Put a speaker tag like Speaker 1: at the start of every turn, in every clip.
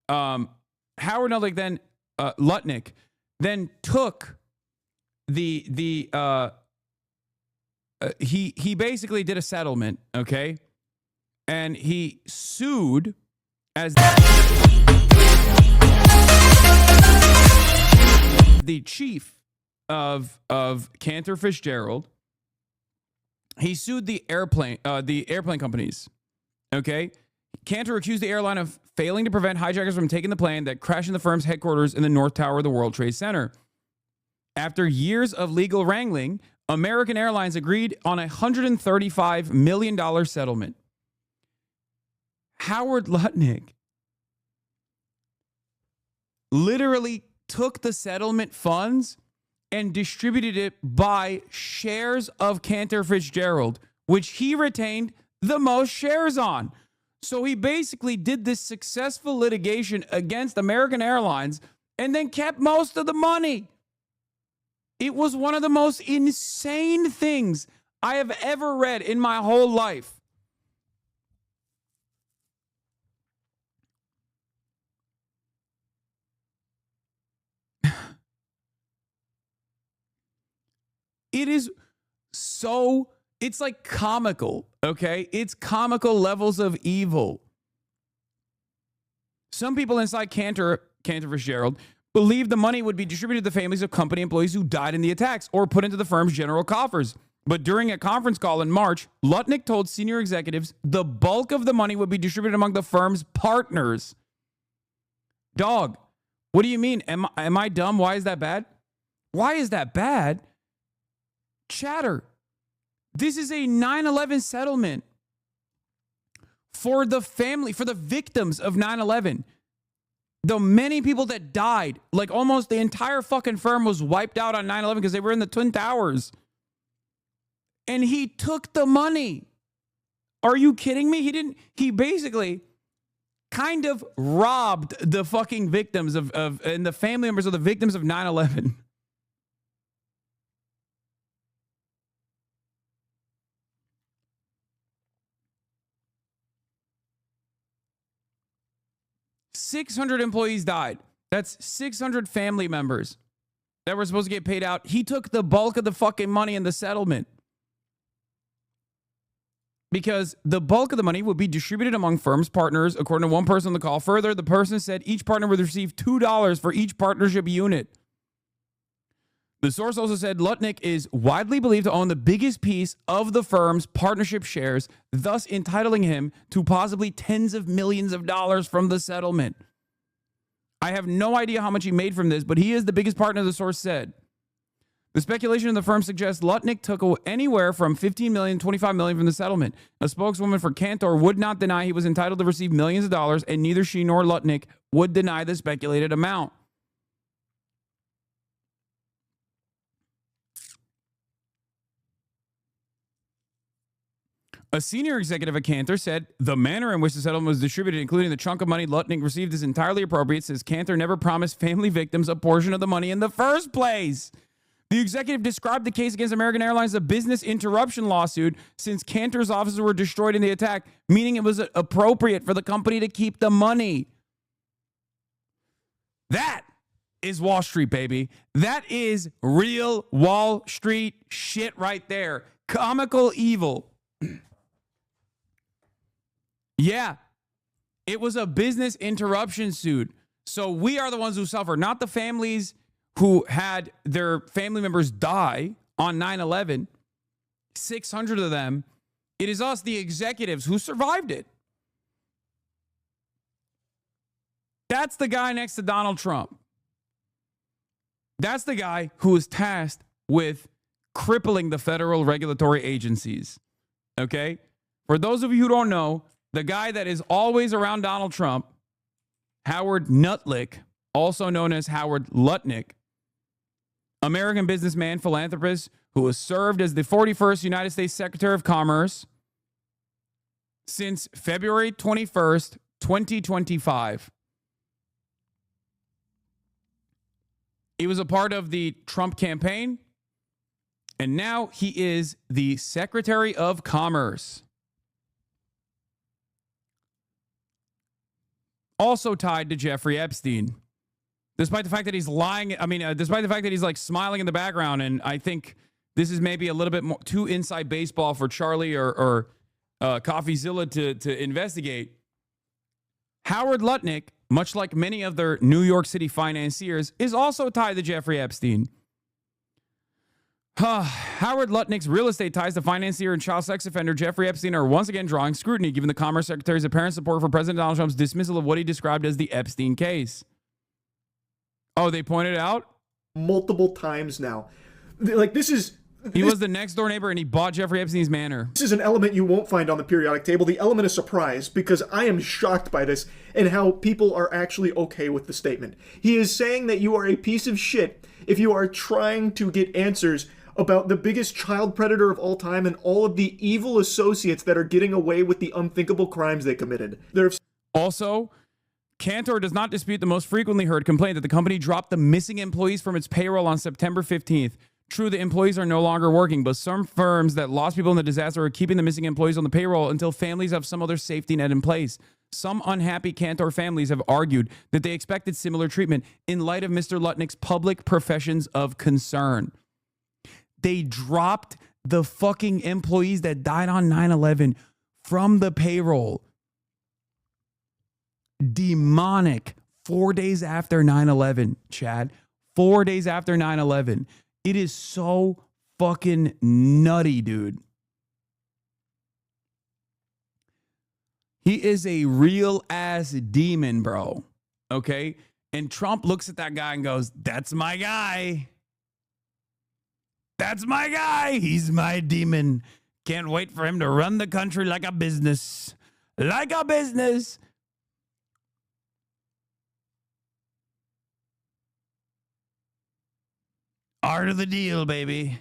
Speaker 1: Howard Lutnick then took he basically did a settlement, okay? And he sued as the chief of Cantor Fitzgerald. He sued the airplane companies, okay? Cantor accused the airline of failing to prevent hijackers from taking the plane that crashed in the firm's headquarters in the North Tower of the World Trade Center. After years of legal wrangling, American Airlines agreed on a $135 million settlement. Howard Lutnick literally took the settlement funds and distributed it by shares of Cantor Fitzgerald, which he retained the most shares on. So he basically did this successful litigation against American Airlines and then kept most of the money. It was one of the most insane things I have ever read in my whole life. It is so, it's like comical, okay? It's comical levels of evil. Some people inside Cantor Fitzgerald believed the money would be distributed to the families of company employees who died in the attacks or put into the firm's general coffers. But during a conference call in March, Lutnick told senior executives the bulk of the money would be distributed among the firm's partners. Dog, what do you mean? Am I dumb? Why is that bad? Why is that bad? Chatter. This is a 9/11 settlement for the family, for the victims of 9/11. The many people that died, like almost the entire fucking firm was wiped out on 9/11 because they were in the Twin Towers. And he took the money. Are you kidding me? He basically kind of robbed the fucking victims and the family members of the victims of 9/11. $600 employees died. That's 600 family members that were supposed to get paid out. He took the bulk of the fucking money in the settlement because the bulk of the money would be distributed among firm's partners, according to one person on the call. Further, the person said each partner would receive $2 for each partnership unit. The source also said Lutnick is widely believed to own the biggest piece of the firm's partnership shares, thus entitling him to possibly tens of millions of dollars from the settlement. I have no idea how much he made from this, but he is the biggest partner, the source said. The speculation in the firm suggests Lutnick took anywhere from $15 million, $25 million from the settlement. A spokeswoman for Cantor would not deny he was entitled to receive millions of dollars, and neither she nor Lutnick would deny the speculated amount. A senior executive at Cantor said the manner in which the settlement was distributed, including the chunk of money Lutnick received, is entirely appropriate, says Cantor never promised family victims a portion of the money in the first place. The executive described the case against American Airlines as a business interruption lawsuit since Cantor's offices were destroyed in the attack, meaning it was appropriate for the company to keep the money. That is Wall Street, baby. That is real Wall Street shit right there. Comical evil. Yeah, it was a business interruption suit. So we are the ones who suffer, not the families who had their family members die on 9/11. 600 of them. It is us, the executives, who survived it. That's the guy next to Donald Trump. That's the guy who was tasked with crippling the federal regulatory agencies. Okay? For those of you who don't know, the guy that is always around Donald Trump, Howard Nutlick, also known as Howard Lutnick, American businessman, philanthropist, who has served as the 41st United States Secretary of Commerce since February 21st, 2025. He was a part of the Trump campaign, and now he is the Secretary of Commerce. also tied to Jeffrey Epstein. Despite the fact that he's lying, despite the fact that he's like smiling in the background, and I think this is maybe a little bit more too inside baseball for Charlie or CoffeeZilla to investigate. Howard Lutnick, much like many of their New York City financiers, is also tied to Jeffrey Epstein. Howard Lutnick's real estate ties to financier and child sex offender Jeffrey Epstein are once again drawing scrutiny, given the Commerce Secretary's apparent support for President Donald Trump's dismissal of what he described as the Epstein case. Oh, they pointed out?
Speaker 2: Multiple times now. Like, this is...
Speaker 1: He was the next door neighbor and he bought Jeffrey Epstein's manor.
Speaker 2: This is an element you won't find on the periodic table, the element of surprise, because I am shocked by this and how people are actually okay with the statement. He is saying that you are a piece of shit if you are trying to get answers about the biggest child predator of all time and all of the evil associates that are getting away with the unthinkable crimes they committed.
Speaker 1: Also, Cantor does not dispute the most frequently heard complaint that the company dropped the missing employees from its payroll on September 15th. True, the employees are no longer working, but some firms that lost people in the disaster are keeping the missing employees on the payroll until families have some other safety net in place. Some unhappy Cantor families have argued that they expected similar treatment in light of Mr. Lutnick's public professions of concern. They dropped the fucking employees that died on 9/11 from the payroll. Demonic. 4 days after 9/11, Chad. 4 days after 9/11. It is so fucking nutty, dude. He is a real ass demon, bro. Okay? And Trump looks at that guy and goes, "That's my guy. That's my guy. He's my demon. Can't wait for him to run the country like a business. Like a business." Art of the deal, baby.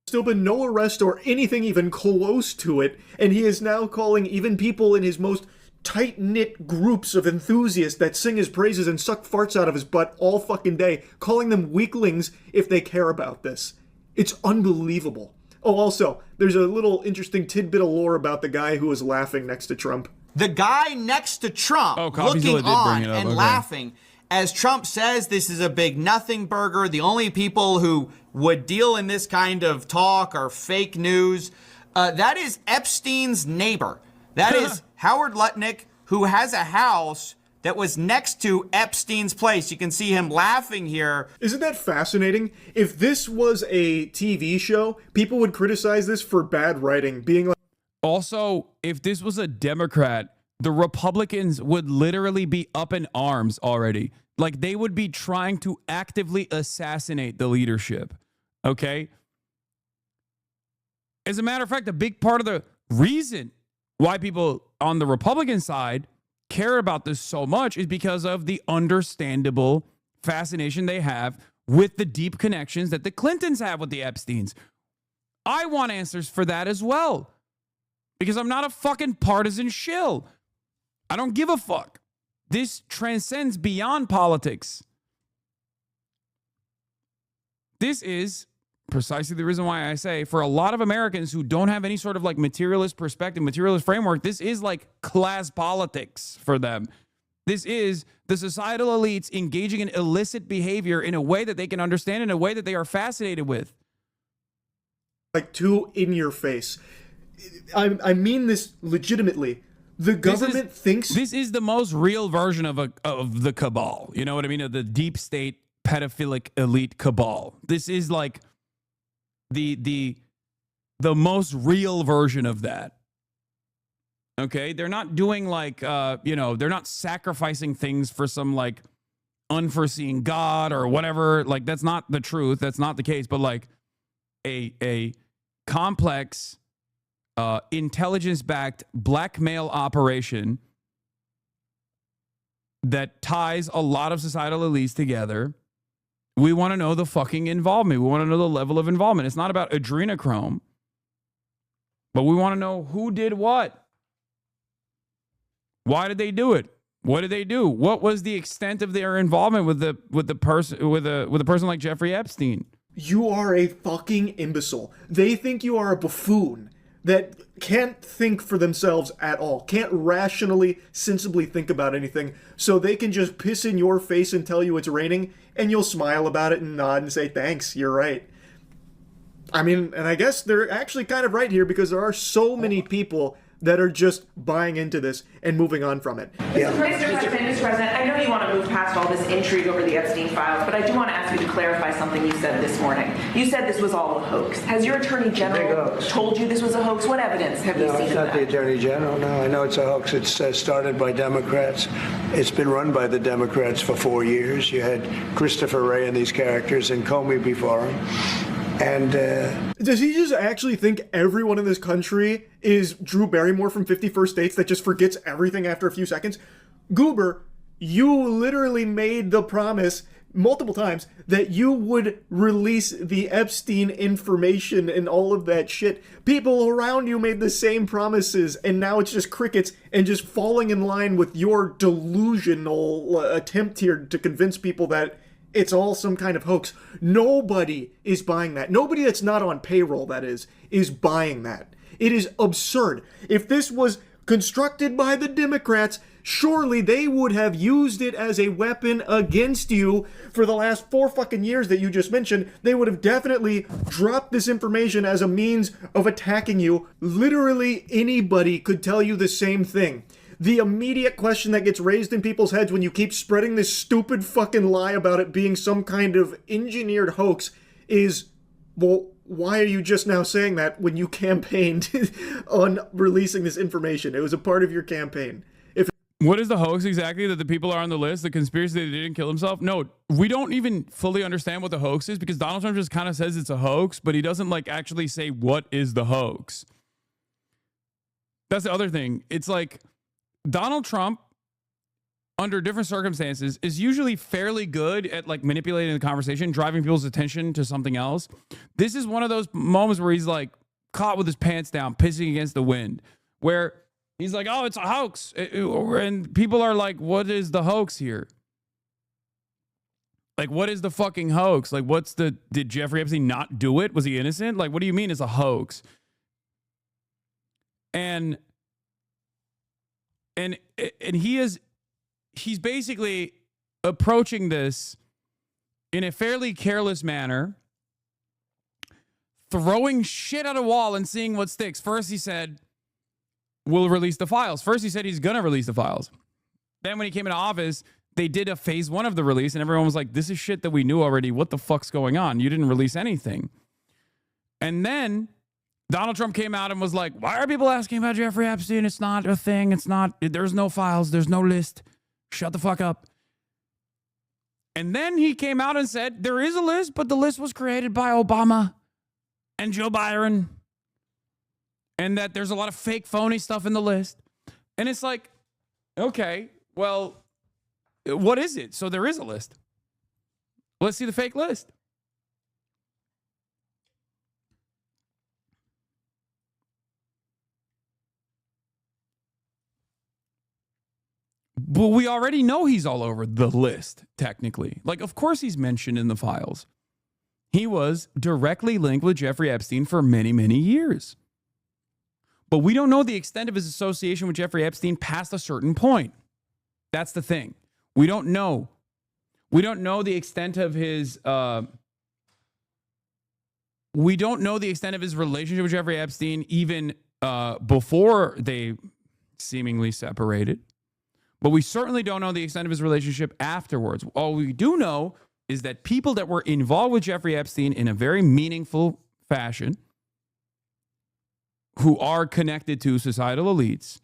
Speaker 2: Still been no arrest or anything even close to it, and he is now calling even people in his most tight-knit groups of enthusiasts that sing his praises and suck farts out of his butt all fucking day, calling them weaklings if they care about this. It's unbelievable. Oh, also, there's a little interesting tidbit of lore about the guy who was laughing next to Trump.
Speaker 3: The guy next to Trump, looking on and laughing, as Trump says this is a big nothing burger. The only people who would deal in this kind of talk are fake news. That is Epstein's neighbor. That is Howard Lutnick, who has a house that was next to Epstein's place. You can see him laughing here.
Speaker 2: Isn't that fascinating? If this was a TV show, people would criticize this for bad writing, being like...
Speaker 1: Also, if this was a Democrat, the Republicans would literally be up in arms already. Like, they would be trying to actively assassinate the leadership. Okay? As a matter of fact, a big part of the reason why people on the Republican side care about this so much is because of the understandable fascination they have with the deep connections that the Clintons have with the Epsteins. I want answers for that as well, because I'm not a fucking partisan shill. I don't give a fuck. This transcends beyond politics. This is precisely the reason why I say, for a lot of Americans who don't have any sort of like materialist perspective, materialist framework, this is like class politics for them. This is the societal elites engaging in illicit behavior in a way that they can understand, in a way that they are fascinated with.
Speaker 2: Like, too in your face. I mean this legitimately. The government thinks
Speaker 1: this is the most real version of the cabal. You know what I mean? Of the deep state pedophilic elite cabal. This is like the most real version of that. Okay? They're not doing like they're not sacrificing things for some like unforeseen God or whatever. Like, that's not the truth. That's not the case. But like a complex intelligence-backed blackmail operation that ties a lot of societal elites together. We want to know the fucking involvement. We want to know the level of involvement. It's not about adrenochrome, but we want to know who did what. Why did they do it? What did they do? What was the extent of their involvement with a person like Jeffrey Epstein?
Speaker 2: You are a fucking imbecile. They think you are a buffoon. that can't think for themselves at all, can't rationally, sensibly think about anything, so they can just piss in your face and tell you it's raining, and you'll smile about it and nod and say, thanks, you're right. I mean, and I guess they're actually kind of right here, because there are so many people that are just buying into this and moving on from it.
Speaker 4: Yeah. Mr. President, I know you want to move past all this intrigue over the Epstein files, but I do want to ask you to clarify something you said this morning. You said this was all a hoax. Has your Attorney General told you this was a hoax? What evidence have you seen of that?
Speaker 5: No, it's not the Attorney General. No, I know it's a hoax. It's started by Democrats. It's been run by the Democrats for 4 years. You had Christopher Wray and these characters and Comey before him. And
Speaker 2: does he just actually think everyone in this country is Drew Barrymore from 51st States that just forgets everything after a few seconds? Goober, you literally made the promise multiple times that you would release the Epstein information and all of that shit. People around you made the same promises, and now it's just crickets and just falling in line with your delusional attempt here to convince people that it's all some kind of hoax. Nobody is buying that. Nobody that's not on payroll, that is buying that. It is absurd. If this was constructed by the Democrats, surely they would have used it as a weapon against you for the last 4 fucking years that you just mentioned. They would have definitely dropped this information as a means of attacking you. Literally anybody could tell you the same thing. The immediate question that gets raised in people's heads when you keep spreading this stupid fucking lie about it being some kind of engineered hoax is, well, why are you just now saying that when you campaigned on releasing this information? It was a part of your campaign.
Speaker 1: What is the hoax exactly that the people are on the list? The conspiracy that he didn't kill himself? No, we don't even fully understand what the hoax is, because Donald Trump just kind of says it's a hoax, but he doesn't like actually say what is the hoax. That's the other thing. It's like Donald Trump, under different circumstances, is usually fairly good at like manipulating the conversation, driving people's attention to something else. This is one of those moments where he's like caught with his pants down, pissing against the wind, where he's like, oh, it's a hoax. And people are like, what is the hoax here? Like, what is the fucking hoax? Like, did Jeffrey Epstein not do it? Was he innocent? Like, what do you mean it's a hoax? And he's basically approaching this in a fairly careless manner, throwing shit at a wall and seeing what sticks. First he said, we'll release the files. First he said he's gonna release the files. Then when he came into office, they did a phase 1 of the release and everyone was like, this is shit that we knew already. What the fuck's going on? You didn't release anything. And then Donald Trump came out and was like, why are people asking about Jeffrey Epstein? It's not a thing. There's no files. There's no list. Shut the fuck up. And then he came out and said, there is a list, but the list was created by Obama and Joe Biden. And that there's a lot of fake, phony stuff in the list. And it's like, okay, well, what is it? So there is a list. Let's see the fake list. But we already know he's all over the list, technically. Like, of course he's mentioned in the files. He was directly linked with Jeffrey Epstein for many, many years. But we don't know the extent of his association with Jeffrey Epstein past a certain point. That's the thing. We don't know. We don't know the extent of his... we don't know the extent of his relationship with Jeffrey Epstein even before they seemingly separated. But we certainly don't know the extent of his relationship afterwards. All we do know is that people that were involved with Jeffrey Epstein in a very meaningful fashion, who are connected to societal elites,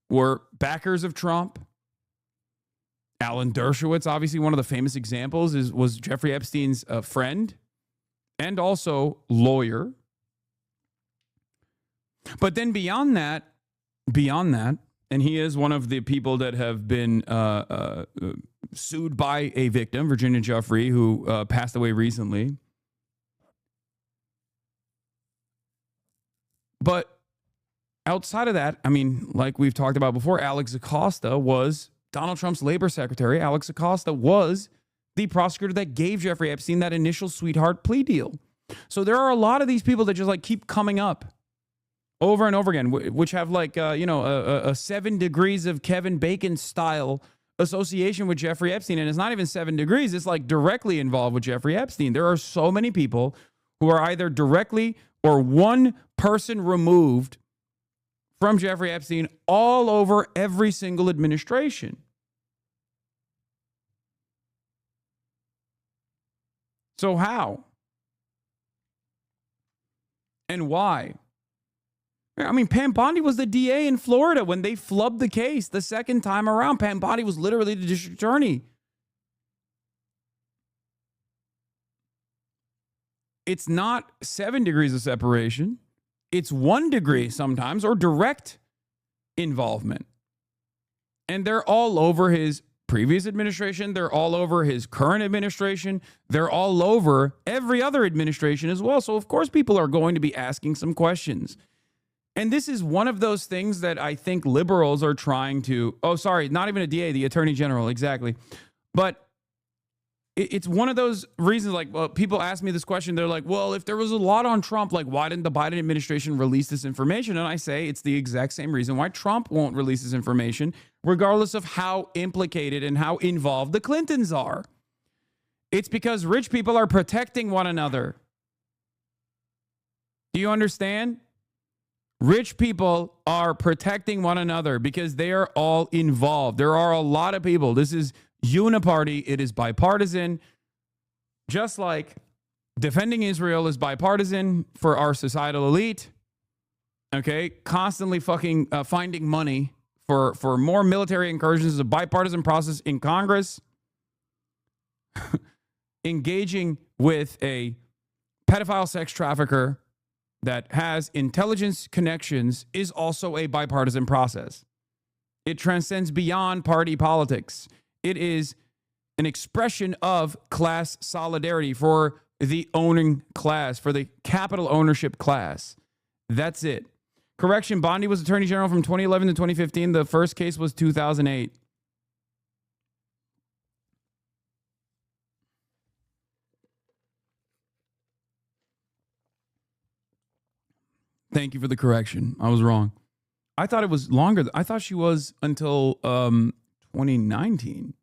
Speaker 1: were backers of Trump. Alan Dershowitz, obviously one of the famous examples, was Jeffrey Epstein's friend and also lawyer. But then beyond that, and he is one of the people that have been sued by a victim, Virginia Giuffre, who passed away recently. But outside of that, I mean, like we've talked about before, Alex Acosta was Donald Trump's labor secretary. Alex Acosta was the prosecutor that gave Jeffrey Epstein that initial sweetheart plea deal. So there are a lot of these people that just like keep coming up over and over again, which have like, a 7 degrees of Kevin Bacon style association with Jeffrey Epstein. And it's not even 7 degrees. It's like directly involved with Jeffrey Epstein. There are so many people who are either directly or one person removed from Jeffrey Epstein all over every single administration. So how? And why? I mean, Pam Bondi was the DA in Florida when they flubbed the case the second time around. Pam Bondi was literally the district attorney. It's not 7 degrees of separation. It's 1 degree sometimes, or direct involvement. And they're all over his previous administration. They're all over his current administration. They're all over every other administration as well. So, of course, people are going to be asking some questions. And this is one of those things that I think liberals are trying to, not even a DA, the Attorney General, exactly. But it's one of those reasons, like, well, people ask me this question. They're like, well, if there was a lot on Trump, like, why didn't the Biden administration release this information? And I say it's the exact same reason why Trump won't release this information, regardless of how implicated and how involved the Clintons are. It's because rich people are protecting one another. Do you understand? Rich people are protecting one another because they are all involved. There are a lot of people. This is uniparty. It is bipartisan. Just like defending Israel is bipartisan for our societal elite. Okay? Constantly fucking finding money for more military incursions is a bipartisan process in Congress. Engaging with a pedophile sex trafficker that has intelligence connections is also a bipartisan process. It transcends beyond party politics. It is an expression of class solidarity for the owning class, for the capital ownership class. That's it. Correction, Bondi was Attorney General from 2011 to 2015. The first case was 2008. Thank you for the correction. I was wrong. I thought it was longer. I thought she was until 2019.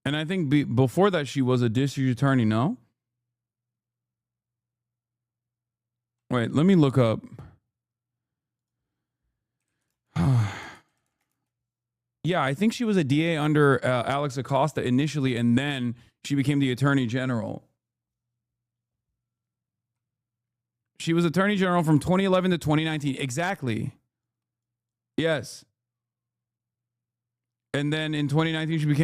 Speaker 1: And I think before that, she was a district attorney, no? Wait, let me look up. Yeah, I think she was a DA under Alex Acosta initially, and then she became the Attorney General. She was Attorney General from 2011 to 2019. Exactly. Yes. And then in 2019, she became